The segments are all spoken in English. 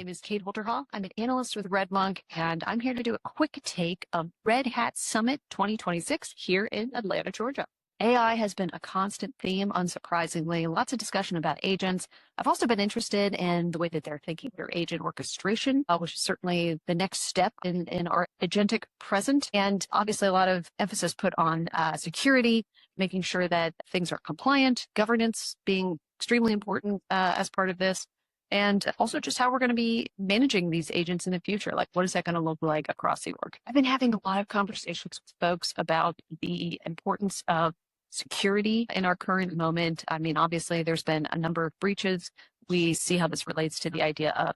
name is Kate Holterhoff. I'm an analyst with RedMonk, and I'm here to do a quick take of Red Hat Summit 2026 here in Atlanta, Georgia. AI has been a constant theme, unsurprisingly. Lots of discussion about agents. I've also been interested in the way that they're thinking their agent orchestration, which is certainly the next step in our agentic present. And obviously a lot of emphasis put on security, making sure that things are compliant, governance being extremely important as part of this. And also just how we're going to be managing these agents in the future. Like, what is that going to look like across the org? I've been having a lot of conversations with folks about the importance of security in our current moment. I mean, obviously, there's been a number of breaches. We see how this relates to the idea of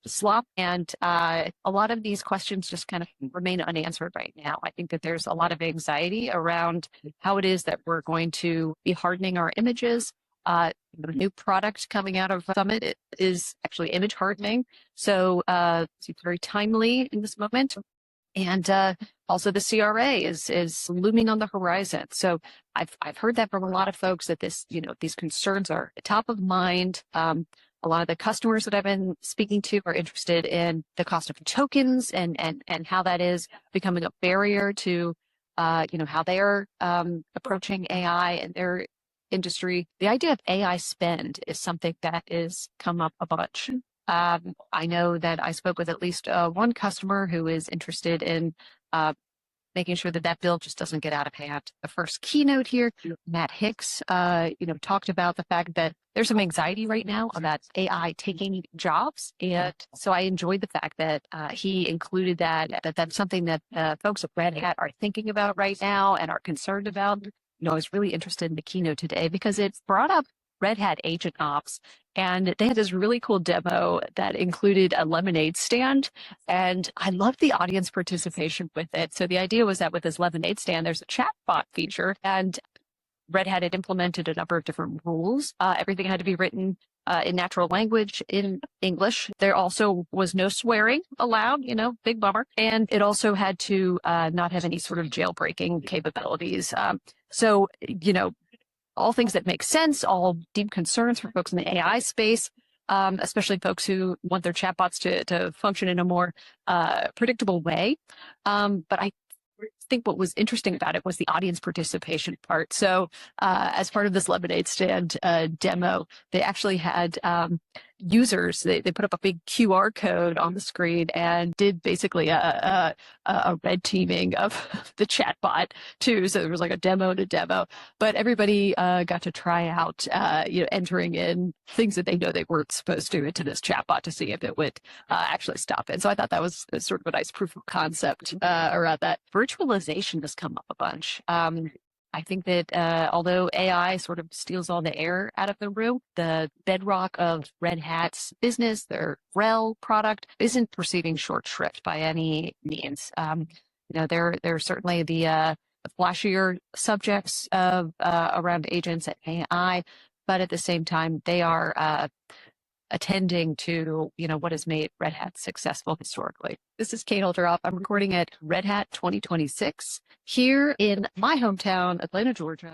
slop. And a lot of these questions just kind of remain unanswered right now. I think that there's a lot of anxiety around how it is that we're going to be hardening our images. The new product coming out of Summit is actually image hardening. So it's very timely in this moment. And also the CRA is looming on the horizon. So I've heard that from a lot of folks that these concerns are top of mind. A lot of the customers that I've been speaking to are interested in the cost of tokens and how that is becoming a barrier to how they are approaching AI and their industry. The idea of AI spend is something that is come up a bunch. I know that I spoke with at least one customer who is interested in making sure that that bill just doesn't get out of hand. The first keynote here, Matt Hicks, talked about the fact that there's some anxiety right now about AI taking jobs. And so I enjoyed the fact that he included that's something that folks at Red Hat are thinking about right now and are concerned about. I was really interested in the keynote today because it brought up Red Hat Agent Ops, and they had this really cool demo that included a lemonade stand, and I loved the audience participation with it. So the idea was that with this lemonade stand, there's a chatbot feature, and Red Hat had implemented a number of different rules. Everything had to be written in natural language in English. There also was no swearing allowed, big bummer. And it also had to not have any sort of jailbreaking capabilities. So, all things that make sense, all deep concerns for folks in the AI space, especially folks who want their chatbots to function in a more predictable way. But I think what was interesting about it was the audience participation part. So as part of this lemonade stand demo, they actually had users, they put up a big QR code on the screen and did basically a red teaming of the chatbot too. So there was like a demo to demo, but everybody got to try out, entering in things that they know they weren't supposed to into this chatbot to see if it would actually stop it. So I thought that was sort of a nice proof of concept around that. Virtualization has come up a bunch. I think that although AI sort of steals all the air out of the room, the bedrock of Red Hat's business, their RHEL product, isn't receiving short shrift by any means. They're certainly the flashier subjects of around agents and AI, but at the same time, they are attending to what has made Red Hat successful historically. This is Kate Holterhoff. I'm recording at Red Hat 2026 here in my hometown, Atlanta, Georgia.